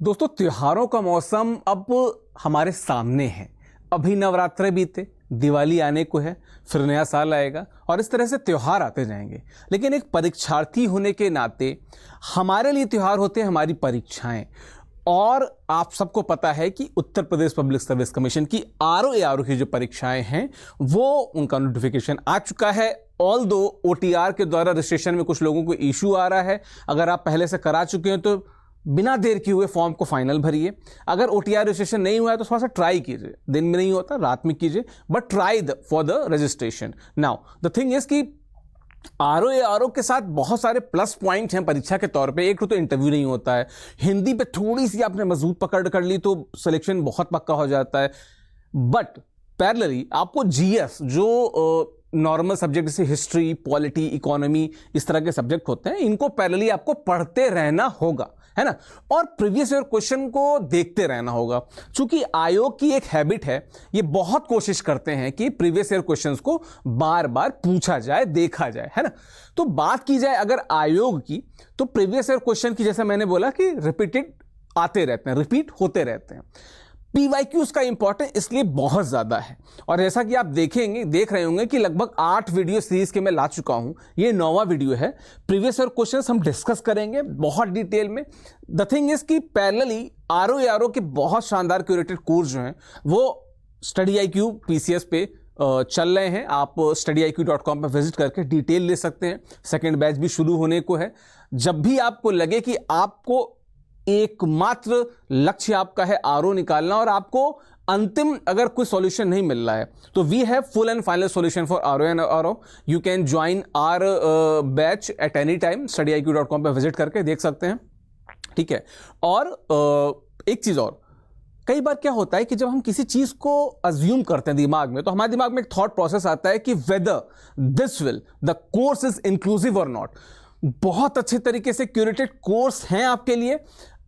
दोस्तों, त्योहारों का मौसम अब हमारे सामने है। अभी नवरात्रे बीते, दिवाली आने को है, फिर नया साल आएगा और इस तरह से त्योहार आते जाएंगे। लेकिन एक परीक्षार्थी होने के नाते हमारे लिए त्योहार होते हैं हमारी परीक्षाएं। और आप सबको पता है कि Uttar Pradesh public service commission की आरओ की जो परीक्षाएं हैं वो उनका नोटिफिकेशन आ चुका है। ऑल दो ओटीआर के द्वारा रजिस्ट्रेशन में कुछ लोगों को इशू आ रहा है। अगर आप पहले से करा चुके हैं तो बिना देर किए हुए फॉर्म को फाइनल भरिए। अगर ओटीआर रजिस्ट्रेशन नहीं हुआ है तो थोड़ा सा ट्राई कीजिए, दिन में नहीं होता रात में कीजिए, but try for the registration. Now the thing is कि आरओ के साथ बहुत सारे प्लस पॉइंट हैं परीक्षा के तौर पे। एक तो इंटरव्यू नहीं होता है, हिंदी पे थोड़ी सी आपने मजबूत पकड़ कर ली तो सिलेक्शन बहुत पक्का हो जाता है। बट पैरेलली आपको जीएस जो नॉर्मल सब्जेक्ट जैसे हिस्ट्री, पॉलिटी, इकोनॉमी, इस तरह के सब्जेक्ट होते हैं, इनको पैरेलली आपको पढ़ते रहना होगा, है ना। और प्रीवियस ईयर क्वेश्चन को देखते रहना होगा। चूंकि आयोग की एक हैबिट है, ये बहुत कोशिश करते हैं कि प्रीवियस ईयर क्वेश्चंस को बार बार पूछा जाए, देखा जाए, है ना। तो बात की जाए अगर आयोग की, तो प्रीवियस ईयर क्वेश्चन की, जैसे मैंने बोला कि रिपीटेड आते रहते हैं, रिपीट होते रहते हैं। पीवाईक्यूज का इंपॉर्टेंस इसलिए बहुत ज्यादा है। और जैसा कि आप देख रहे होंगे कि लगभग 8 वीडियो सीरीज के मैं ला चुका हूं, ये 9वां वीडियो है। प्रीवियस ईयर क्वेश्चंस हम डिस्कस करेंगे बहुत डिटेल में। द थिंग इज कि पैरेलली आरओ के बहुत शानदार क्यूरेटेड कोर्स जो हैं वो स्टडी IQ PCS पे चल रहे हैं। आप studyIQ.com पर विजिट करके डिटेल ले सकते हैं। सेकेंड बैच भी शुरू होने को है। जब भी आपको लगे कि आपको एकमात्र लक्ष्य आपका है आरओ निकालना और आपको अंतिम अगर कोई सॉल्यूशन नहीं मिल रहा है, तो we have full and final solution for RO and RO. You can join our batch at any time. studyIQ.com पर विजिट करके देख सकते हैं, ठीक है। और एक चीज और, कई बार क्या होता है कि जब हम किसी चीज को अज्यूम करते हैं दिमाग में, तो हमारे दिमाग में एक थॉट प्रोसेस आता है कि whether this will the course is inclusive और नॉट। बहुत अच्छे तरीके से क्यूरेटेड कोर्स हैं आपके लिए।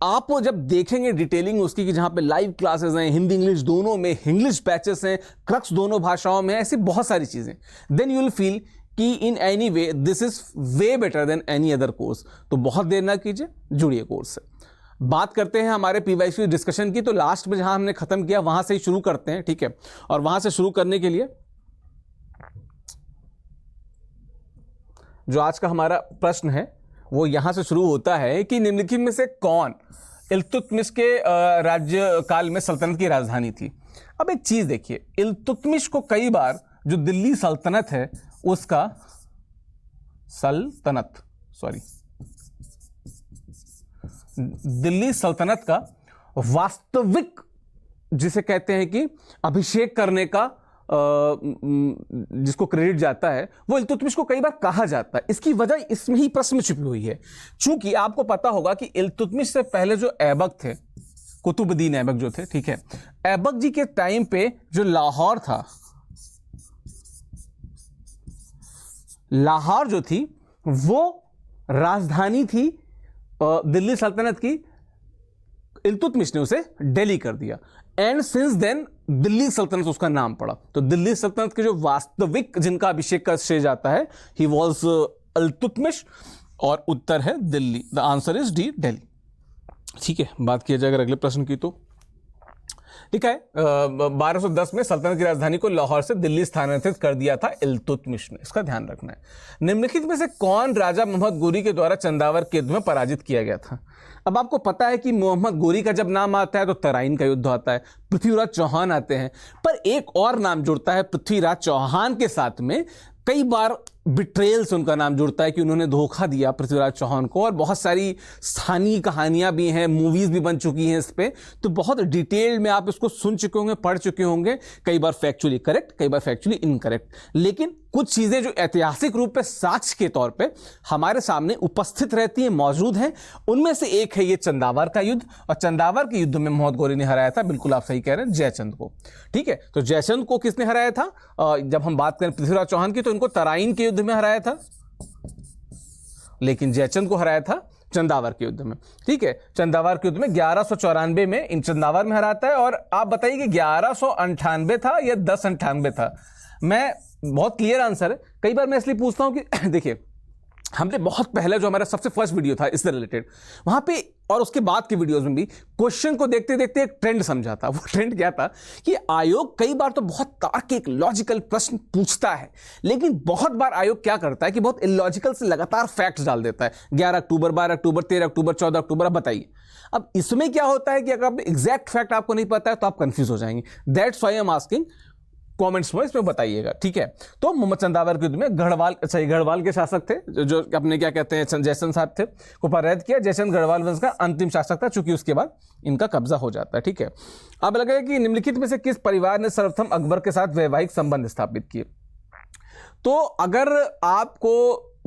आप वो जब देखेंगे डिटेलिंग उसकी कि जहां पे लाइव क्लासेस हैं, हिंदी इंग्लिश दोनों में, इंग्लिश बैचेस हैं, क्रक्स दोनों भाषाओं में, ऐसी बहुत सारी चीजें, देन यू विल फील कि in any way this is way better than any other course. तो बहुत देर ना कीजिए, जुड़िए कोर्स से। बात करते हैं हमारे पीवाईक्यू डिस्कशन की। तो लास्ट में जहां हमने खत्म किया वहां से ही शुरू करते हैं, ठीक है। और वहां से शुरू करने के लिए जो आज का हमारा प्रश्न है वो यहां से शुरू होता है कि निम्नलिखित में से कौन इल्तुतमिश के राज्य काल में सल्तनत की राजधानी थी। अब एक चीज देखिए, इल्तुतमिश को कई बार जो दिल्ली सल्तनत है उसका दिल्ली सल्तनत का वास्तविक जिसे कहते हैं कि अभिषेक करने का जिसको क्रेडिट जाता है, वो इल्तुतमिश को कई बार कहा जाता है। इसकी वजह इसमें ही प्रश्न में छुपी हुई है। चूंकि आपको पता होगा कि इल्तुतमिश से पहले जो ऐबक थे, कुतुबुद्दीन ऐबक जो थे, ठीक है, ऐबक जी के टाइम पे जो लाहौर था, लाहौर जो थी वो राजधानी थी दिल्ली सल्तनत की। इल्तुतमिश ने उसे दिल्ली कर दिया एंड सिंस देन दिल्ली सल्तनत उसका नाम पड़ा। तो दिल्ली सल्तनत के जो वास्तविक जिनका अभिषेक का श्रेय जाता है, ही वॉज इल्तुतमिश, और उत्तर है Delhi. The answer is D, Delhi, ठीक है। बात किया जाए अगर अगले प्रश्न की, तो ठीक है, 1210 में सल्तनत की राजधानी को लाहौर से दिल्ली स्थानांतरित कर दिया था इल्तुतमिश ने। इसका ध्यान रखना है। निम्नलिखित में से कौन राजा मोहम्मद गोरी के द्वारा चंदावर के युद्ध में पराजित किया गया था। अब आपको पता है कि मोहम्मद गोरी का जब नाम आता है तो तराइन का युद्ध आता है, पृथ्वीराज चौहान आते हैं, पर एक और नाम जुड़ता है पृथ्वीराज चौहान के साथ में। कई बार बिट्रेल से उनका नाम जुड़ता है कि उन्होंने धोखा दिया पृथ्वीराज चौहान को, और बहुत सारी स्थानीय कहानियां भी हैं, मूवीज भी बन चुकी हैं इस पे। तो बहुत डिटेल में आप इसको सुन चुके होंगे, पढ़ चुके होंगे, कई बार फैक्चुअली करेक्ट, कई बार फैक्चुअली इनकरेक्ट। लेकिन कुछ चीजें जो ऐतिहासिक रूप पे साक्ष्य के तौर पे हमारे सामने उपस्थित रहती हैं, मौजूद हैं, उनमें से एक है ये चंदावर का युद्ध। और चंदावर के युद्ध में मोहम्मद गोरी ने हराया था, बिल्कुल आप सही कह रहे हैं, जयचंद को, ठीक है। तो जयचंद को किसने हराया था? जब हम बात करें पृथ्वीराज चौहान की, तो इनको तराइन के युद्ध में हराया था, लेकिन जयचंद को हराया था चंदावर के युद्ध में, ठीक है। चंदावर के युद्ध में 1194 में इन चंदावर में हराता है। और आप बताइए कि 1198 था या 1098 था? मैं बहुत क्लियर आंसर है। कई बार मैं इसलिए पूछता हूं कि देखिए, हमने बहुत पहले जो हमारा सबसे फर्स्ट वीडियो था इससे रिलेटेड, वहां पे और उसके बाद के वीडियोस में भी क्वेश्चन को देखते देखते एक ट्रेंड समझा था। वो ट्रेंड क्या था कि आयोग कई बार तो बहुत तार्किक लॉजिकल प्रश्न पूछता है, लेकिन बहुत बार आयोग क्या करता है कि बहुत इलॉजिकल से लगातार फैक्ट्स डाल देता है। 11 अक्टूबर, 12 अक्टूबर, 13 अक्टूबर, 14 अक्टूबर, अब बताइए। अब इसमें क्या होता है कि अगर एग्जैक्ट फैक्ट आपको नहीं पता है तो आप कंफ्यूज हो जाएंगे। That's why I am asking, comments में इसमें बताइएगा, ठीक है। तो मोहम्मद चंदावर के युद्ध में गढ़वाल, अच्छा ये गढ़वाल के शासक थे जो अपने क्या कहते हैं जयचंद साहब थे, को पराजित किया। जयचंद गढ़वाल वंश का अंतिम शासक था, चूंकि उसके बाद इनका कब्जा हो जाता है, ठीक है। अब लगे कि निम्नलिखित में से किस परिवार ने सर्वप्रथम अकबर के साथ वैवाहिक संबंध स्थापित किए। तो अगर आपको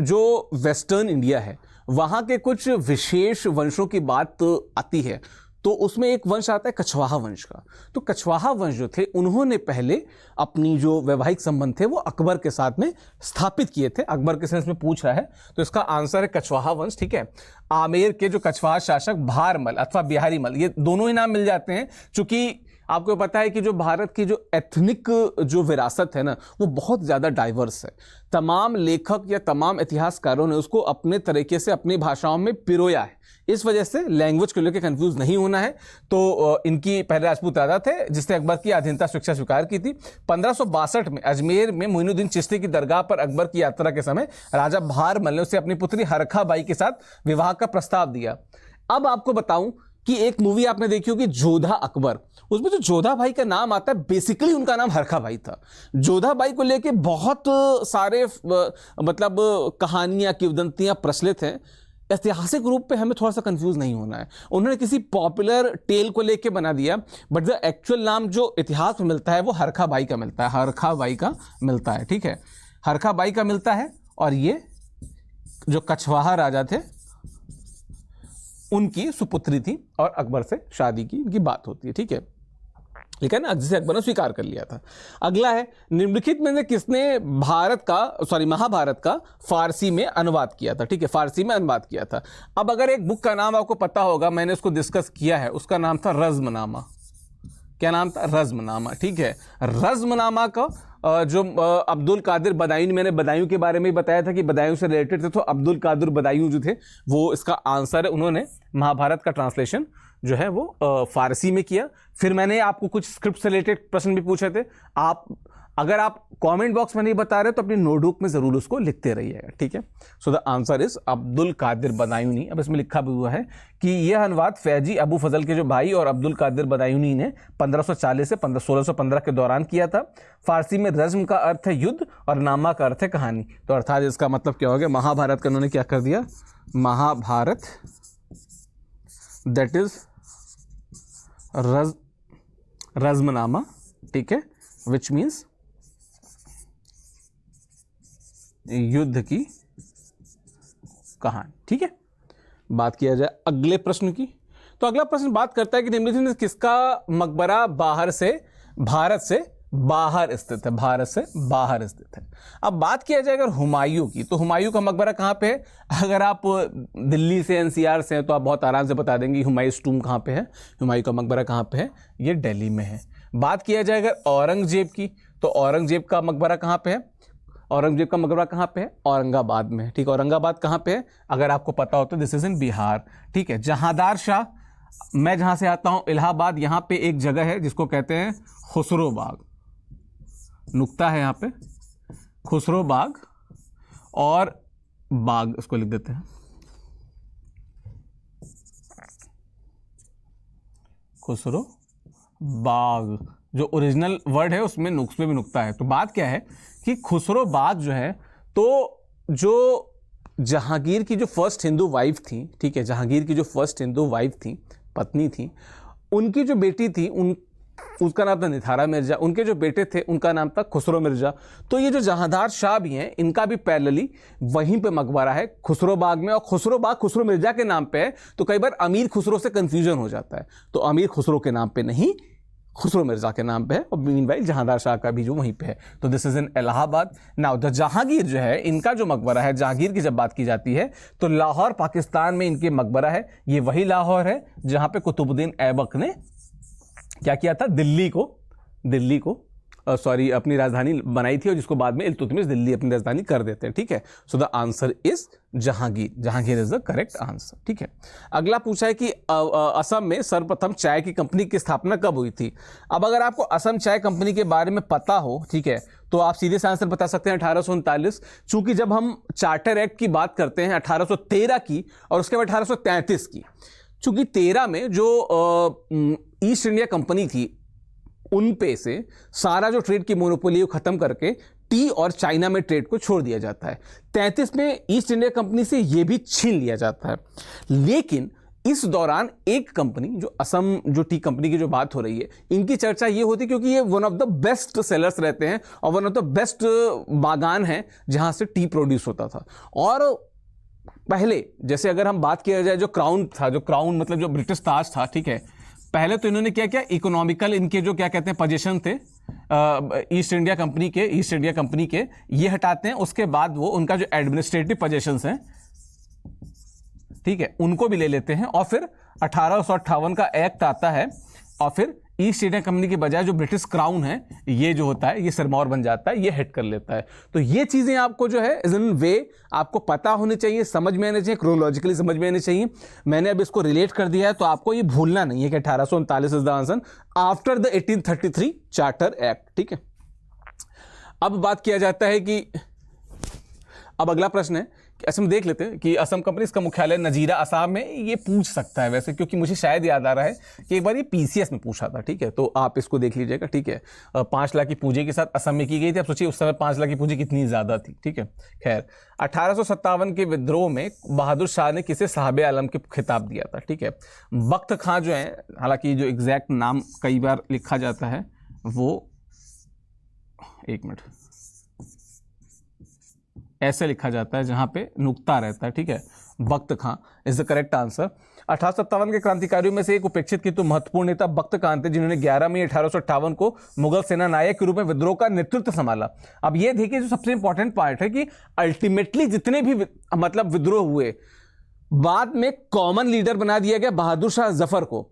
जो वेस्टर्न इंडिया है वहां के कुछ विशेष वंशों की बात आती है तो उसमें एक वंश आता है कछवाहा वंश का। तो कछवाहा वंश जो थे उन्होंने पहले अपनी जो वैवाहिक संबंध थे वो अकबर के साथ में स्थापित किए थे। अकबर के सेंस में पूछ रहा है तो इसका आंसर है कछवाहा वंश, ठीक है। आमेर के जो कछवाहा शासक भारमल अथवा बिहारी मल, ये दोनों ही नाम मिल जाते हैं, चूंकि आपको पता है कि जो भारत की जो एथनिक जो विरासत है ना वो बहुत ज़्यादा डाइवर्स है। तमाम लेखक या तमाम इतिहासकारों ने उसको अपने तरीके से अपनी भाषाओं में पिरोया है। इस वजह से लैंग्वेज को लेकर कंफ्यूज नहीं होना है। तो इनकी पहले राजपूत राजा थे जिसने अकबर की अधीनता शिक्षा स्वीकार की थी। 1562 में अजमेर में मोइनुद्दीन चिश्ती की दरगाह पर अकबर की यात्रा के समय राजा भारमल ने उसे अपनी पुत्री हरखा बाई के साथ विवाह का प्रस्ताव दिया। अब आपको बताऊं कि एक मूवी आपने देखी होगी जोधा अकबर, उसमें जो जोधा भाई का नाम आता है बेसिकली उनका नाम हरखा भाई था। जोधा भाई को लेके बहुत सारे मतलब कहानियां किंवदंतियां प्रचलित हैं। ऐतिहासिक रूप पे हमें थोड़ा सा कंफ्यूज नहीं होना है। उन्होंने किसी पॉपुलर टेल को लेके बना दिया, बट द एक्चुअल नाम जो इतिहास में मिलता है वो हरखा बाई का मिलता है, हरखा बाई का मिलता है, ठीक है। हरखा बाई का मिलता है और ये जो कछवाहा राजा थे उनकी सुपुत्री थी और अकबर से शादी की इनकी बात होती है, ठीक है। लेकिन जिसे अकबर ने स्वीकार कर लिया था। अगला है निम्नलिखित में से किसने महाभारत का फारसी में अनुवाद किया था, ठीक है। फारसी में अनुवाद किया था। अब अगर एक बुक का नाम आपको पता होगा, मैंने उसको डिस्कस किया है, उसका नाम था रज़्मनामा। क्या नाम था? रज़्मनामा, ठीक है। रज़्मनामा का जो अब्दुल कादिर बदायूं, मैंने बदायूं के बारे में बताया था कि बदायूं से रिलेटेड थे, तो अब्दुल कादिर बदायूं जो थे वो इसका आंसर है। उन्होंने महाभारत का ट्रांसलेशन जो है वो फारसी में किया। फिर मैंने आपको कुछ स्क्रिप्ट से रिलेटेड प्रश्न भी पूछे थे। अगर आप कमेंट बॉक्स में नहीं बता रहे तो अपनी नोटबुक में जरूर उसको लिखते रहिएगा, ठीक है। So the answer is Abdul Qadir Badayuni. अब इसमें लिखा भी हुआ है कि यह अनुवाद फैजी अबू फजल के जो भाई और अब्दुल कादिर बदायूनी ने 1540 से 1615 के दौरान किया था। फारसी में रज़्म का अर्थ है युद्ध और नामा का अर्थ है कहानी। तो अर्थात इसका मतलब क्या हो गया, महाभारत का उन्होंने क्या कर दिया, महाभारत दैट इज रज़्मनामा, ठीक है, विच मीन्स युद्ध की कहानी, ठीक है। बात किया जाए अगले प्रश्न की, तो अगला प्रश्न बात करता है कि निम्नलिखित में किसका मकबरा भारत से बाहर स्थित है, भारत से बाहर स्थित है। अब बात किया जाए अगर हुमायूं की, तो हुमायूं का मकबरा कहाँ पे है? अगर आप दिल्ली से एनसीआर से हैं तो आप बहुत आराम से बता देंगे हुमायूंस टूम कहाँ पे है, हुमायूं का मकबरा कहाँ पे है, ये दिल्ली में है। बात किया जाए अगर औरंगजेब की, तो औरंगजेब का मकबरा कहाँ पे है? औरंगजेब का मकबरा कहाँ पे है? औरंगाबाद में, ठीक है। औरंगाबाद कहाँ पे है? अगर आपको पता हो तो दिस इज इन बिहार, ठीक है। जहांदार शाह, मैं जहां से आता हूं इलाहाबाद, यहां पे एक जगह है जिसको कहते हैं खुसरो बाग, नुक्ता है यहां पे, खुसरो बाग और बाग इसको लिख देते हैं, खुसरो बाग। जो ओरिजिनल वर्ड है उसमें नुक्स में भी नुक्ता है। तो बात क्या है कि खुसरो बाग जो है, तो जो जहांगीर की जो फर्स्ट हिंदू वाइफ थी, ठीक है, जहांगीर की जो फर्स्ट हिंदू वाइफ थी, पत्नी थी, उनकी जो बेटी थी उसका नाम था निथारा मिर्जा, उनके जो बेटे थे उनका नाम था खुसरो मिर्जा। तो ये जो जहांदार शाह भी हैं इनका भी पैरेलली वहीं पे मकबरा है खुसरो बाग में, और खुसरो बाग खुसरो मिर्जा के नाम पे है। तो कई बार अमीर खुसरो से कंफ्यूजन हो जाता है, तो अमीर खुसरो के नाम पे नहीं, खुसरो मिर्जा के नाम पे है, और मीनवाइल जहांदार शाह का भी जो वहीं पे है। तो this is in Allahabad. Now the Jahangir जो है, इनका जो मकबरा है, जहांगीर की जब बात की जाती है तो लाहौर पाकिस्तान में इनके मकबरा है। ये वही लाहौर है जहां पे कुतुबुद्दीन ऐबक ने क्या किया था, दिल्ली को सॉरी अपनी राजधानी बनाई थी और जिसको बाद में इल्तुतमिश दिल्ली अपनी राजधानी कर देते हैं। ठीक है, so the answer is Jahangir. Jahangir is the correct answer. ठीक है, अगला पूछा है कि असम में सर्वप्रथम चाय की कंपनी की स्थापना कब हुई थी। अब अगर आपको असम चाय कंपनी के बारे में पता हो, ठीक है, तो आप सीधे से आंसर बता सकते हैं 1839। चूंकि जब हम चार्टर एक्ट की बात करते हैं 1813 की और उसके बाद 1833 की, चूंकि 13 में जो ईस्ट इंडिया कंपनी थी उन पे से सारा जो ट्रेड की मोनोपोली खत्म करके टी और चाइना में ट्रेड को छोड़ दिया जाता है। 33 में ईस्ट इंडिया कंपनी से यह भी छीन लिया जाता है। लेकिन इस दौरान एक कंपनी जो असम जो टी कंपनी की जो बात हो रही है, इनकी चर्चा ये होती है क्योंकि ये one of the best sellers रहते हैं और वन ऑफ द बेस्ट बागान है जहां से टी प्रोड्यूस होता था। और पहले जैसे अगर हम बात किया जाए जो क्राउन था, जो क्राउन मतलब जो ब्रिटिश ताज था, ठीक है, पहले तो इन्होंने क्या किया, इकोनॉमिकल इनके जो क्या कहते हैं पोजीशन थे ईस्ट इंडिया कंपनी के ये हटाते हैं। उसके बाद वो उनका जो एडमिनिस्ट्रेटिव पोजीशंस हैं, ठीक है, उनको भी ले लेते हैं और फिर 1858 का एक्ट आता है और फिर ईस्ट इंडिया कंपनी के बजाय जो ब्रिटिश क्राउन है ये जो होता है ये सिरमौर बन जाता है, ये हेड कर लेता है। तो ये चीजें आपको जो है इन वे आपको पता होनी चाहिए, समझ में आने चाहिए, क्रोनोलॉजिकली समझ में आने चाहिए। मैंने अब इसको रिलेट कर दिया है तो आपको ये भूलना नहीं है कि 1839 is the answer after the 1833 charter act. ठीक है, अब बात किया जाता है कि अब अगला प्रश्न है कि असम देख लेते हैं कि असम कंपनी इसका मुख्यालय नजीरा असम में, ये पूछ सकता है वैसे, क्योंकि मुझे शायद याद आ रहा है कि एक बार ये पीसीएस में पूछा था। ठीक है, तो आप इसको देख लीजिएगा। ठीक है, 5 लाख की पूंजी के साथ असम में की गई थी। अब सोचिए उस समय 5 लाख की पूंजी कितनी ज्यादा थी। ठीक है, खैर 1857 के विद्रोह में बहादुर शाह ने किसे साहब आलम के खिताब दिया था। ठीक है, बख्त खां जो है, हालांकि जो एग्जैक्ट नाम कई बार लिखा जाता है वो, एक मिनट, ऐसे लिखा जाता है जहां पे नुक्ता रहता है। ठीक है, बख्त खां इज द करेक्ट आंसर। 1857 के क्रांतिकारियों में से एक उपेक्षित किंतु महत्वपूर्ण नेता बख्त खान थे, जिन्होंने 11 मई 1858 को मुगल सेना नायक के रूप में विद्रोह का नेतृत्व संभाला। अब ये देखिए जो सबसे इंपॉर्टेंट पार्ट है कि अल्टीमेटली जितने भी मतलब विद्रोह हुए, बाद में कॉमन लीडर बना दिया गया बहादुर शाह जफर को,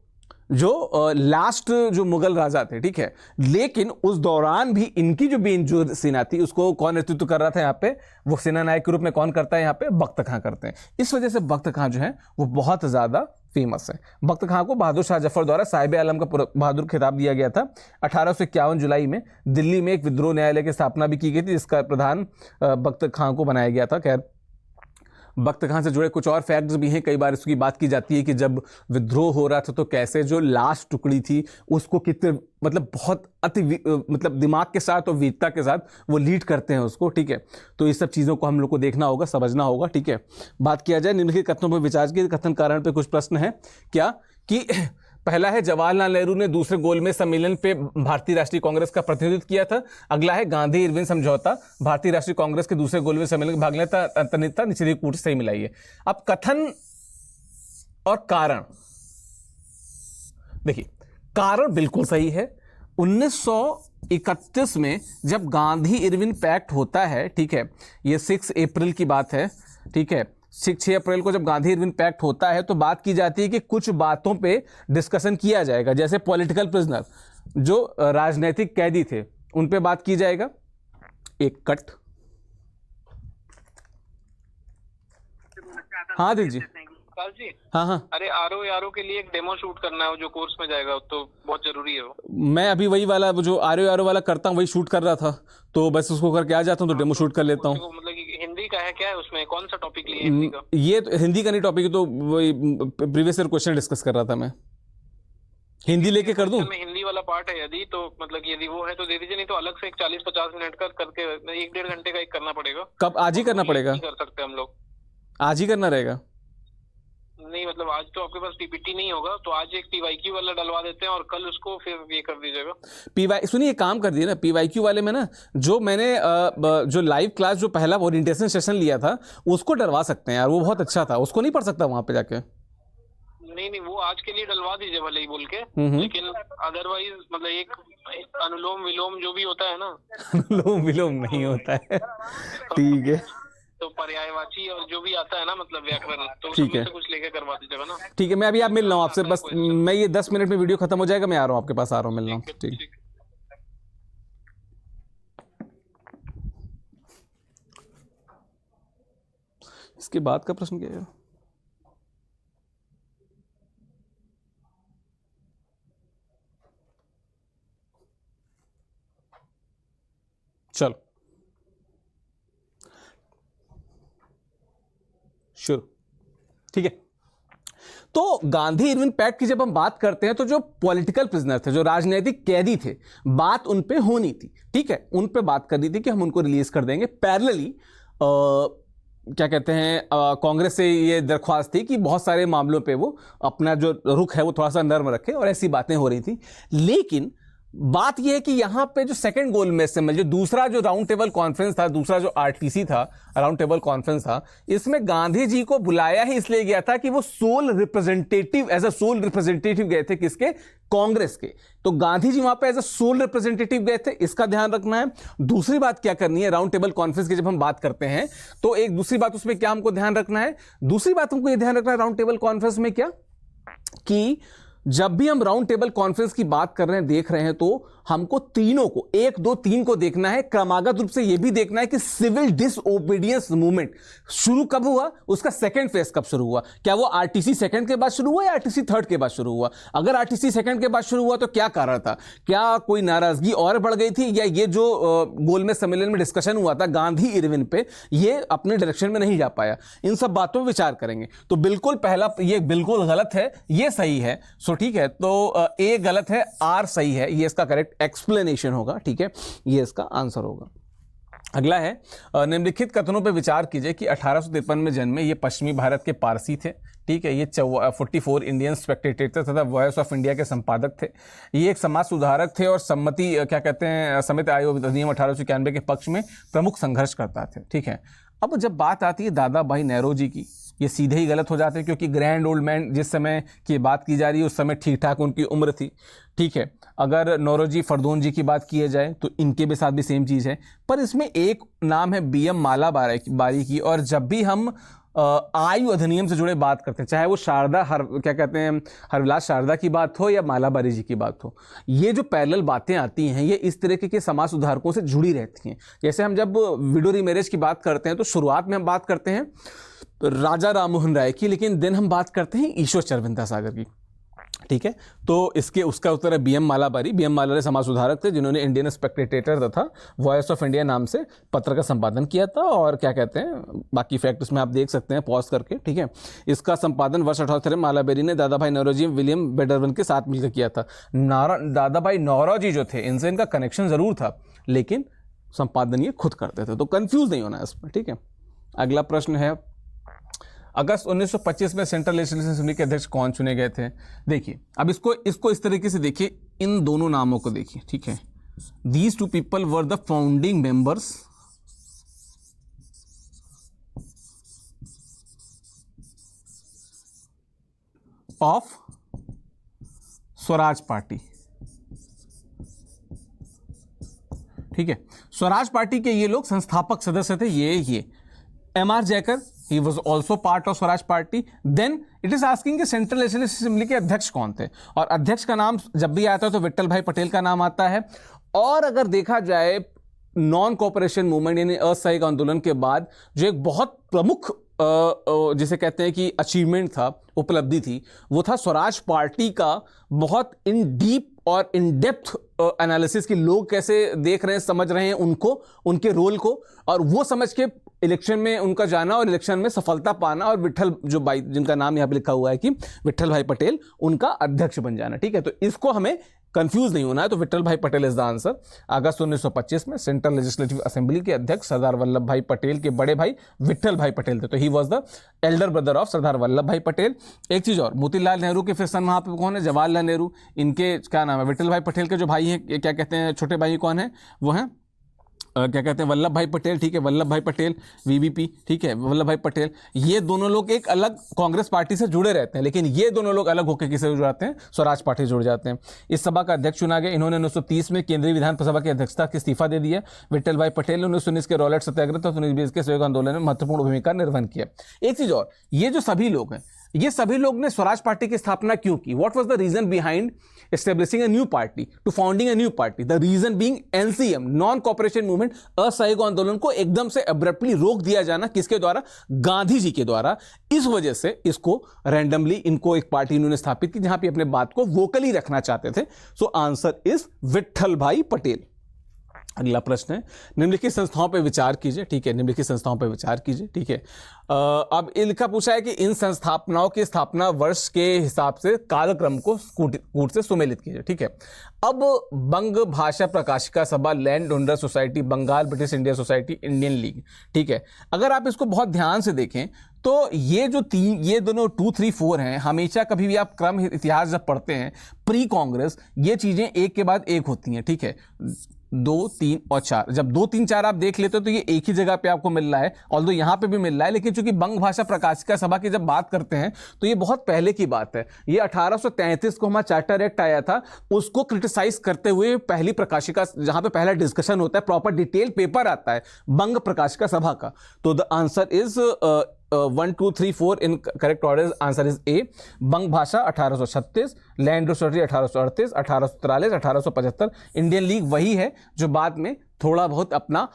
जो लास्ट जो मुगल राजा थे। ठीक है, लेकिन उस दौरान भी इनकी जो मेन जो सेना थी उसको कौन नेतृत्व कर रहा था यहाँ पे, वो सेना नायक के रूप में कौन करता है यहाँ पे, बख्त खां करते हैं। इस वजह से बख्त खां जो है वो बहुत ज्यादा फेमस है। बख्त खां को बहादुर शाह जफर द्वारा साहिब आलम का बहादुर खिताब दिया गया था। 1851 जुलाई में दिल्ली में एक विद्रोह न्यायालय की स्थापना भी की गई थी, जिसका प्रधान बख्त खां को बनाया गया था। खैर बख्त खां से जुड़े कुछ और फैक्ट्स भी हैं। कई बार इसकी बात की जाती है कि जब विद्रोह हो रहा था तो कैसे जो लास्ट टुकड़ी थी उसको कितने मतलब बहुत अति मतलब दिमाग के साथ और वीरता के साथ वो लीड करते हैं उसको। ठीक है, तो इस सब चीज़ों को हम लोग को देखना होगा, समझना होगा। ठीक है, बात किया जाए निम्नलिखित कथनों पर विचार की, कथन कारण पे कुछ प्रश्न है क्या कि पहला है जवाहरलाल नेहरू ने दूसरे गोलमेज सम्मेलन पे भारतीय राष्ट्रीय कांग्रेस का प्रतिनिधित्व किया था। अगला है गांधी इरविन समझौता भारतीय राष्ट्रीय कांग्रेस के दूसरे गोलमेज सम्मेलन में भाग लेता था, निचली कूट सही मिलाइए। अब कथन और कारण, देखिए कारण बिल्कुल सही है। 1931 में जब गांधी इरविन पैक्ट होता है, ठीक है, ये 6 अप्रैल की बात है। ठीक है, 6 अप्रैल को जब गांधी इरविन पैक्ट होता है तो बात की जाती है कि कुछ बातों पे डिस्कशन किया जाएगा, जैसे पॉलिटिकल प्रिजनर जो राजनीतिक कैदी थे उन पे बात की जाएगा। एक कट, हाँ दीजिए जी। हाँ, अरे आरो के लिए एक डेमो शूट करना है जो कोर्स में जाएगा, तो बहुत जरूरी है वो। मैं अभी वही वाला जो आरो वाला करता हूँ वही शूट कर रहा था, तो बस उसको करके आ जाता हूँ तो डेमो शूट कर लेता हूँ। मतलब हिंदी का है क्या है, उसमें कौन सा टॉपिक लिया हिंदी का? ये तो हिंदी का नहीं टॉपिक, तो वही प्रीवियस ईयर क्वेश्चन डिस्कस कर रहा था मैं। हिंदी लेके कर दूं? में हिंदी वाला पार्ट है यदि, तो मतलब यदि वो है तो दे दीजिए, नहीं तो अलग से एक 40-50 मिनट का करके 1-1.5 घंटे का एक करना पड़ेगा। कब? आज ही करना पड़ेगा? कर सकते हम लोग, आज ही करना रहेगा? नहीं मतलब आज तो आपके पास पीपीटी नहीं होगा, तो आज एक पीवाईक्यू वाला डलवा देते हैं और कल उसको फिर ये कर दीजिएगा। पीवाई सुनिए, काम कर दिए ना पीवाईक्यू वाले में ना, जो मैंने जो लाइव क्लास जो पहला ओरिएंटेशन सेशन लिया था उसको डलवा सकते हैं यार, वो बहुत अच्छा था, उसको नहीं पढ़ सकता वहां पे जाके? नहीं वो आज के लिए डलवा दीजिए भले ही बोल के, लेकिन अदरवाइज मतलब एक अनुलोम विलोम जो भी होता है ना अनुलोम विलोम नहीं होता है, ठीक है, तो पर्यायवाची और जो भी आता है ना मतलब व्याकरण, तो ठीक है, उसमें से कुछ लेके करवा दीजिएगा ना। ठीक है, मैं अभी आप मिल रहा हूँ आपसे, बस मैं ये 10 मिनट में वीडियो खत्म हो जाएगा, मैं आ रहा हूँ आपके पास, आ रहा हूँ, मिल रहा हूँ, ठीक। इसके बाद का प्रश्न क्या है? चलो शुरू, ठीक है। तो गांधी इरविन पैक्ट की जब हम बात करते हैं तो जो पॉलिटिकल प्रिजनर थे, जो राजनीतिक कैदी थे, बात उन पे होनी थी, ठीक है, उन पे बात करनी थी कि हम उनको रिलीज कर देंगे। पैरेलली क्या कहते हैं, कांग्रेस से ये दरख्वास्त थी कि बहुत सारे मामलों पे वो अपना जो रुख है वो थोड़ा सा नर्म रखे, और ऐसी बातें हो रही थी। लेकिन बात यह है कि यहां पे जो सेकंड गोल में से जो दूसरा जो राउंड टेबल कॉन्फ्रेंस था, दूसरा जो आरटीसी था, राउंड टेबल कॉन्फ्रेंस था, इसमें गांधी जी को बुलाया ही इसलिए गया था कि वो sole representative, as a sole representative गए थे, किसके? कांग्रेस के। तो गांधी जी वहां पे एज अ सोल रिप्रेजेंटेटिव गए थे, इसका ध्यान रखना है। दूसरी बात क्या करनी है, राउंड टेबल कॉन्फ्रेंस की जब हम बात करते हैं तो एक दूसरी बात उसमें क्या हमको ध्यान रखना है, दूसरी बात हमको यह ध्यान रखना है राउंड टेबल कॉन्फ्रेंस में क्या, कि जब भी हम राउंड टेबल कॉन्फ्रेंस की बात कर रहे हैं, देख रहे हैं, तो हमको तीनों को, 1 2 3 को देखना है। क्रमागत रूप से यह भी देखना है कि सिविल डिसओबीडियंस मूवमेंट शुरू कब हुआ, उसका सेकंड फेज कब शुरू हुआ। क्या वो आरटीसी सेकंड के बाद शुरू हुआ या आरटीसी थर्ड के बाद शुरू हुआ? अगर आरटीसी सेकंड के बाद शुरू हुआ तो क्या कारण था? क्या कोई नाराजगी और बढ़ गई थी, या ये जो गोलमेज सम्मेलन में डिस्कशन हुआ था गांधी इरविन पे, ये अपने डायरेक्शन में नहीं जा पाया? इन सब बातों पर विचार करेंगे। तो बिल्कुल पहला, ये बिल्कुल गलत है, ये सही है। सो ठीक है, तो ए गलत है, आर सही है, ये इसका करेक्ट एक्सप्लेनेशन होगा, ठीक है, ये इसका आंसर होगा। अगला है, निम्नलिखित कथनों पर विचार कीजिए कि 1853 में जन्मे, ये पश्चिमी भारत के पारसी थे, ठीक है, ये 44 इंडियन स्पेक्टेटर तथा वॉइस ऑफ इंडिया के संपादक थे। ये एक समाज सुधारक थे और सम्मति क्या कहते हैं, समिति आयोग अधिनियम 1891 के पक्ष में प्रमुख संघर्ष करता थे, ठीक है। अब जब बात आती है दादा भाई नेहरू की, ये सीधे ही गलत हो जाते हैं, क्योंकि ग्रैंड ओल्ड मैन जिस समय की बात की जा रही है उस समय ठीक ठाक उनकी उम्र थी, ठीक है। अगर नौरोजी फरदोन जी की बात की जाए तो इनके भी साथ भी सेम चीज़ है, पर इसमें एक नाम है बीएम मालाबारी की, और जब भी हम आयु अधिनियम से जुड़े बात करते हैं, चाहे वो शारदा क्या कहते हैं, हरविलास शारदा की बात हो या मालाबारी जी की बात हो, ये जो पैरेलल बातें आती हैं ये इस तरीके के समाज सुधारकों से जुड़ी रहती हैं। जैसे हम जब विडो रीमैरेज की बात करते हैं तो शुरुआत में हम बात करते हैं राजा राममोहन राय की, लेकिन दिन हम बात करते हैं ईश्वर चरविंदा सागर की, ठीक है। तो इसके उसका उत्तर है बीएम मालाबारी। बीएम मालाबारी समाज सुधारक थे जिन्होंने इंडियन स्पेक्टेटर तथा वॉइस ऑफ इंडिया नाम से पत्र का संपादन किया था, और क्या कहते हैं, बाकी फैक्ट उसमें आप देख सकते हैं पॉज करके, ठीक है। इसका संपादन वर्ष 18 मालाबारी ने दादा भाई नौरोजी विलियम बेडरवन के साथ मिलकर किया था। दादा भाई नौरोजी जो थे, इनसे इनका कनेक्शन जरूर था, लेकिन संपादन ये खुद करते थे, तो कंफ्यूज नहीं होना इसमें, ठीक है। अगला प्रश्न है, अगस्त 1925 में सेंट्रल लेजिस्लेटिव असेंबली के अध्यक्ष कौन चुने गए थे? देखिए, अब इसको इस तरीके से देखिए, इन दोनों नामों को देखिए, ठीक है। These two people were the founding members of Swaraj party, ठीक है। स्वराज पार्टी के ये लोग संस्थापक सदस्य थे, ये M R. Jayakar, he was also part of Swaraj party. Then it is asking कि सेंट्रल लेजिस्लेटिव असेंबली के अध्यक्ष कौन थे, और अध्यक्ष का नाम जब भी आता है तो विट्ठल भाई पटेल का नाम आता है। और अगर देखा जाए नॉन कोऑपरेशन मूवमेंट यानी असहयोग आंदोलन के बाद जो एक बहुत प्रमुख जिसे कहते हैं कि अचीवमेंट था, उपलब्धि थी, वो था स्वराज पार्टी का बहुत इन डीप और इन डेप्थ एनालिसिस कि लोग कैसे देख रहे हैं, समझ रहे हैं उनको, उनके रोल को, और वो समझ के इलेक्शन में उनका जाना और इलेक्शन में सफलता पाना, और विट्ठल जो भाई जिनका नाम यहाँ पे लिखा हुआ है कि विट्ठल भाई पटेल, उनका अध्यक्ष बन जाना, ठीक है। तो इसको हमें कंफ्यूज नहीं होना है, तो विट्ठल भाई पटेल इज द आंसर। अगस्त 1925 में सेंट्रल लेजिस्लेटिव असेंबली के अध्यक्ष सरदार वल्लभ भाई पटेल के बड़े भाई विट्ठल भाई पटेल थे, तो he was the elder brother of Sardar Vallabh Bhai Patel. एक चीज और, मोतीलाल नेहरू के फिर सन वहां पे कौन है, जवाहरलाल नेहरू, इनके क्या नाम है, विट्ठल भाई पटेल के जो भाई हैं, क्या कहते हैं, छोटे भाई कौन है, वो हैं क्या कहते हैं, वल्लभ भाई पटेल, ठीक है, वल्लभ भाई पटेल वीवीपी, ठीक है, वल्लभ भाई पटेल। ये दोनों लोग एक अलग कांग्रेस पार्टी से जुड़े रहते हैं, लेकिन ये दोनों लोग अलग होकर किसे जुड़ जाते हैं, स्वराज पार्टी से जुड़ जाते हैं। इस सभा का अध्यक्ष चुना गया, इन्होंने 1930 में केंद्रीय विधानसभा की अध्यक्षता के इस्तीफा दे दिया। विट्ठल भाई पटेल ने 1919 के रॉलेट सत्याग्रह तथा 1920 के सहयोग आंदोलन में महत्वपूर्ण भूमिका निर्वहन किया। एक चीज और, ये जो सभी लोग हैं, ये सभी लोग ने स्वराज पार्टी की स्थापना क्यों की, what was the reason behind establishing a new party to founding a new party, the reason being NCM, non cooperation movement, असहयोग आंदोलन को एकदम से अब्रप्टली रोक दिया जाना, किसके द्वारा? गांधी जी के द्वारा। इस वजह से इसको रैंडमली इनको एक पार्टी इन्होंने स्थापित की जहां पे अपने बात को वोकली रखना चाहते थे। सो आंसर इज विट्ठल भाई पटेल। अगला प्रश्न है, निम्नलिखित संस्थाओं पर विचार कीजिए। ठीक है, निम्नलिखित संस्थाओं पर विचार कीजिए। ठीक है, अब इनका पूछा है कि इन संस्थापनाओं की स्थापना वर्ष के हिसाब से कालक्रम को कूट से सुमेलित कीजिए। ठीक है, अब बंग Bhasha Prakashika Sabha, land owner society, Bengal British India society, Indian league. ठीक है, अगर आप इसको बहुत ध्यान से देखें तो ये जो ये दोनों 2, 3, 4 हैं, हमेशा कभी भी आप क्रम इतिहास जब पढ़ते हैं प्री कांग्रेस, ये चीजें एक के बाद एक होती हैं। ठीक है, 2, 3 और 4, जब 2, 3, 4 आप देख लेते हो तो ये एक ही जगह पे आपको मिल रहा है, ऑल्दो यहां पे भी मिल रहा है, लेकिन चूंकि बंग भाषा प्रकाशिका सभा की जब बात करते हैं तो ये बहुत पहले की बात है। ये 1833 को हमारा चार्टर एक्ट आया था, उसको क्रिटिसाइज करते हुए पहली प्रकाशिका, जहां पे पहला डिस्कशन होता है, प्रॉपर डिटेल पेपर आता है बंग प्रकाशिका सभा का। तो the answer is 1, 2, 3, 4 in correct order. Answer is a, बंग भाषा 1836, लैंड सोसाइटी 1838, 1843, 1875। इंडियन लीग वही है जो बाद में थोड़ा बहुत अपना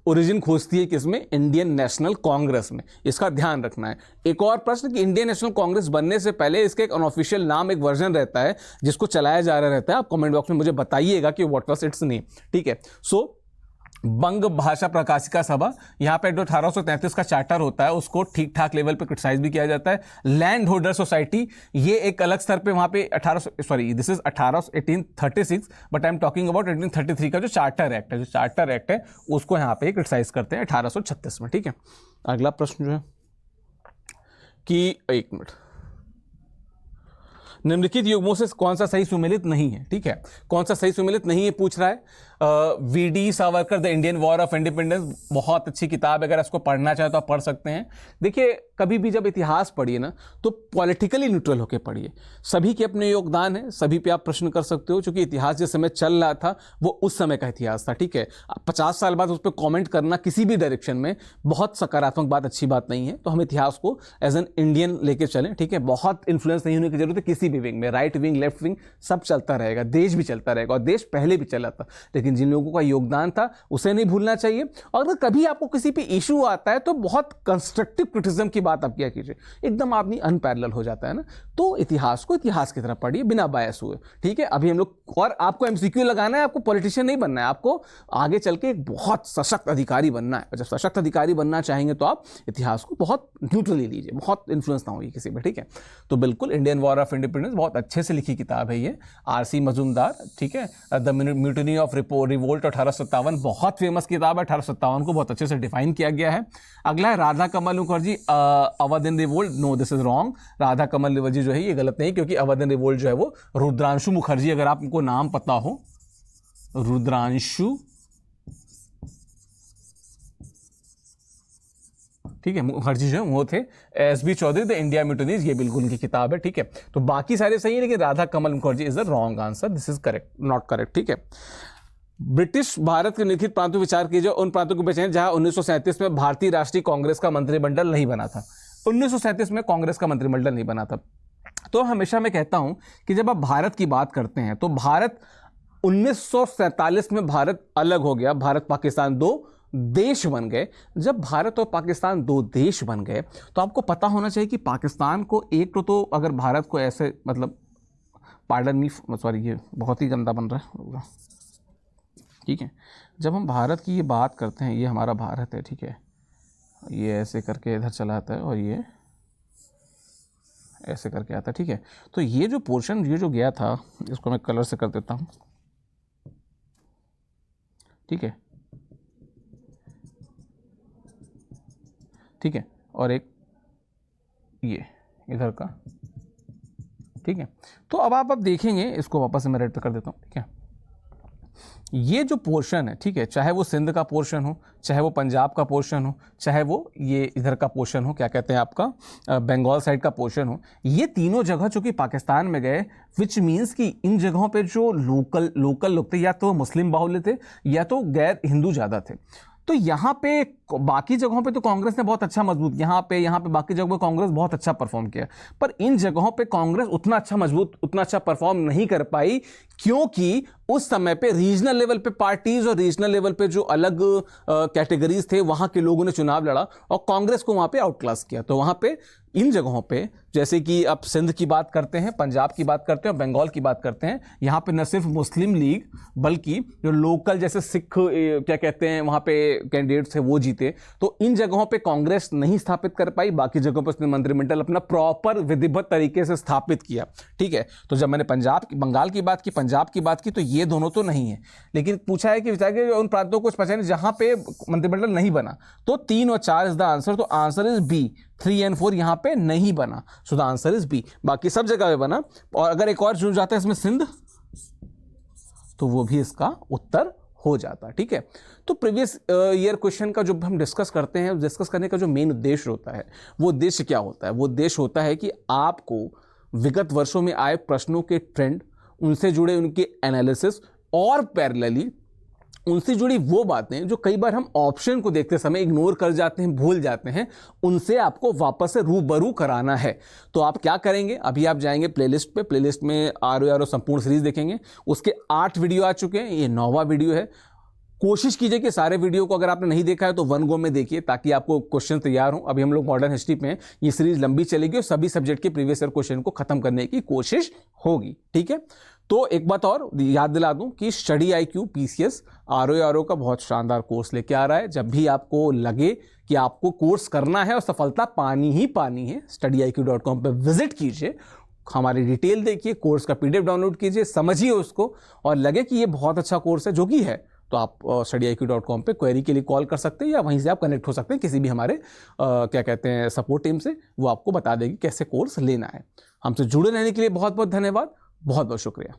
ओरिजिन खोजती है किसमें? इंडियन नेशनल कांग्रेस में। इसका ध्यान रखना है। एक और प्रश्न कि इंडियन नेशनल कांग्रेस बनने से पहले इसका एक अनऑफिशियल नाम, एक वर्जन रहता है जिसको चलाया जा रहा रहता है। आप कमेंट बॉक्स में मुझे बताइएगा कि व्हाट वाज इट्स नेम। ठीक है, सो बंग भाषा प्रकाशिका सभा, यहां पे जो 1833 का चार्टर होता है उसको ठीक ठाक लेवल पे क्रिटिसाइज भी किया जाता है। लैंड होल्डर सोसाइटी, ये एक अलग स्तर पे वहां पे 1836, but I am talking about 1833 का जो चार्टर एक्ट है, उसको यहां पे क्रिटिसाइज करते हैं 1836 में। ठीक है, अगला प्रश्न जो है कि 1 मिनट, निम्नलिखित युग्मों से कौन सा सही सुमेलित नहीं है? ठीक है, कौन सा सही सुमेलित नहीं है पूछ रहा है। VD. Savarkar the Indian war of independence, बहुत अच्छी किताब है, अगर इसको पढ़ना चाहे तो आप पढ़ सकते हैं। देखिए, कभी भी जब इतिहास पढ़िए ना तो पॉलिटिकली न्यूट्रल होकर पढ़िए। सभी के अपने योगदान है, सभी पे आप प्रश्न कर सकते हो, क्योंकि इतिहास जिस समय चल रहा था वो उस समय का इतिहास था। ठीक है, 50 साल बाद उस पर कॉमेंट करना किसी भी डायरेक्शन में बहुत सकारात्मक बात, अच्छी बात नहीं है। तो हम इतिहास को एज एन इंडियन लेके चलें। ठीक है, बहुत इन्फ्लुएंस नहीं होने की जरूरत है किसी भी विंग में, राइट विंग, लेफ्ट विंग, सब चलता रहेगा, देश भी चलता रहेगा, और देश पहले भी चला था, लेकिन जिन लोगों का योगदान था उसे नहीं भूलना चाहिए। और अगर कभी आपको किसी पे इशू आता है तो बहुत कंस्ट्रक्टिव क्रिटिसिज्म की बात आप किया कीजिए, एकदम आदमी अनपैरेलल हो जाता है ना। तो इतिहास को इतिहास की तरह पढ़िए बिना बायस हुए। ठीक है, अभी हम लोग, और आपको एमसीक्यू लगाना है, आपको पॉलिटिशियन नहीं बनना है, आपको आगे चल के एक बहुत सशक्त अधिकारी बनना है। जब सशक्त अधिकारी बनना चाहेंगे तो आप इतिहास को बहुत न्यूट्रली लीजिए, बहुत इन्फ्लुएंस ना होगी किसी पे। ठीक है, तो बिल्कुल इंडियन वॉर ऑफ इंडिपेंडेंस बहुत अच्छे से लिखी किताब है ये, आर.सी. मजूमदार। ठीक है, द म्यूटिनी ऑफ रिवोल्ट 1857, बहुत फेमस किताब है। 1857 को बहुत अच्छे से डिफाइन किया गया है। अगला है Radha Kamal Mukherjee Awadh in revolt. No, this is wrong. Radha Kamal Mukherjee जो है ये गलत नहीं, क्योंकि अवध इन रिवोल्ट जो है वो रुद्रांशु मुखर्जी, अगर आपको नाम पता हो, रुद्रांशु, ठीक है, मुखर्जी जो वो थे। S B. Chaudhuri the India mutinies, ये बिल्कुल उनकी किताब है। ठीक है, तो बाकी सारे सही है, लेकिन Radha Kamal Mukherjee is the wrong answer, this is correct, not correct. ठीक है, ब्रिटिश भारत के निखित प्रांतों विचार कीजिए, उन प्रांतों को पहचानें जहां 1937 में भारतीय राष्ट्रीय कांग्रेस का मंत्रिमंडल नहीं बना था। 1937 में कांग्रेस का मंत्रिमंडल नहीं बना था। तो हमेशा मैं कहता हूं कि जब आप भारत की बात करते हैं तो भारत 1947 में भारत अलग हो गया, भारत पाकिस्तान 2 देश बन गए। जब भारत और पाकिस्तान 2 देश बन गए तो आपको पता होना चाहिए कि पाकिस्तान को एक तो अगर भारत को ऐसे, मतलब पार्डन मी, सॉरी ये बहुत ही गंदा बन रहा है। ठीक है, जब हम भारत की ये बात करते हैं, ये हमारा भारत है। ठीक है, ये ऐसे करके इधर चला आता है और ये ऐसे करके आता है। ठीक है, तो ये जो पोर्शन, ये जो गया था, इसको मैं कलर से कर देता हूँ। ठीक है, ठीक है, और एक ये इधर का। ठीक है, तो अब आप देखेंगे, इसको वापस से मैं रेड पे कर देता हूँ। ठीक है, ये जो पोर्शन है, ठीक है, चाहे वो सिंध का पोर्शन हो, चाहे वो पंजाब का पोर्शन हो, चाहे वो ये इधर का पोर्शन हो, क्या कहते हैं आपका बंगाल साइड का पोर्शन हो, ये तीनों जगह जो कि पाकिस्तान में गए, विच मीन्स कि इन जगहों पे जो लोकल लोग थे, या तो मुस्लिम बाहुल्य थे या तो गैर हिंदू ज़्यादा थे। तो यहाँ पे बाकी जगहों पे तो कांग्रेस ने बहुत अच्छा मजबूत, यहाँ पे बाकी जगहों पे कांग्रेस बहुत अच्छा परफॉर्म किया, पर इन जगहों पे कांग्रेस उतना अच्छा मजबूत, उतना अच्छा परफॉर्म नहीं कर पाई, क्योंकि उस समय पे रीजनल लेवल पे पार्टीज और रीजनल लेवल पे जो अलग कैटेगरीज थे वहां के लोगों ने चुनाव लड़ा और कांग्रेस को वहां पे आउटक्लास किया। तो वहां पे इन जगहों पे, जैसे कि अब सिंध की बात करते हैं, पंजाब की बात करते हैं, बंगाल की बात करते हैं, यहाँ पे न सिर्फ मुस्लिम लीग बल्कि जो लोकल जैसे सिख क्या कहते हैं वहाँ पे कैंडिडेट्स थे वो जीते। तो इन जगहों पे कांग्रेस नहीं स्थापित कर पाई, बाकी जगहों पर उसने मंत्रिमंडल अपना प्रॉपर विधिवत तरीके से स्थापित किया। ठीक है, तो जब मैंने बंगाल की बात की, पंजाब की बात की, तो ये दोनों तो नहीं है, लेकिन पूछा है कि उन प्रांतों को पता नहीं जहाँ पे मंत्रिमंडल नहीं बना, तो 3 और 4 इज द आंसर। तो आंसर इज बी, 3 और 4 यहाँ पे नहीं बना, so the answer is B. बाकी सब जगह पे बना। और अगर एक और चुन जाता है इसमें सिंध, तो वो भी इसका उत्तर हो जाता। ठीक है, तो प्रीवियस ईयर क्वेश्चन का जो हम डिस्कस करते हैं, डिस्कस करने का जो मेन उद्देश्य होता है, वो उद्देश्य क्या होता है? वो उद्देश्य होता है कि आपको विगत वर्षों में आए प्रश्नों के ट्रेंड, उनसे जुड़े उनके एनालिसिस और पैरेलली उनसे जुड़ी वो बातें जो कई बार हम ऑप्शन को देखते समय इग्नोर कर जाते हैं, भूल जाते हैं, उनसे आपको वापस से रूबरू कराना है। तो आप क्या करेंगे? अभी आप जाएंगे प्लेलिस्ट पे, प्लेलिस्ट में आर संपूर्ण सीरीज देखेंगे, उसके 8 वीडियो आ चुके हैं, ये 9वां वीडियो है। कोशिश कीजिए कि सारे वीडियो को अगर आपने नहीं देखा है तो 1 गो में देखिए, ताकि आपको क्वेश्चन तैयार हो। अभी हम लोग मॉडर्न हिस्ट्री पे हैं, ये सीरीज लंबी चलेगी और सभी सब्जेक्ट के प्रीवियस ईयर क्वेश्चन को खत्म करने की कोशिश होगी। ठीक है, तो एक बात और याद दिला दूं कि स्टडी IQ PCS RO का बहुत शानदार कोर्स लेके आ रहा है। जब भी आपको लगे कि आपको कोर्स करना है और सफलता पानी ही पानी है, studiiq.com पे विजिट कीजिए, हमारी डिटेल देखिए, कोर्स का PDF डाउनलोड कीजिए, समझिए उसको, और लगे कि ये बहुत अच्छा कोर्स है, जो कि है, तो आप studiiq.com पे क्वेरी के लिए कॉल कर सकते हैं या वहीं से आप कनेक्ट हो सकते हैं किसी भी हमारे क्या कहते हैं सपोर्ट टीम से, वो आपको बता देगी कैसे कोर्स लेना है। हमसे जुड़े रहने के लिए बहुत बहुत धन्यवाद, बहुत बहुत शुक्रिया।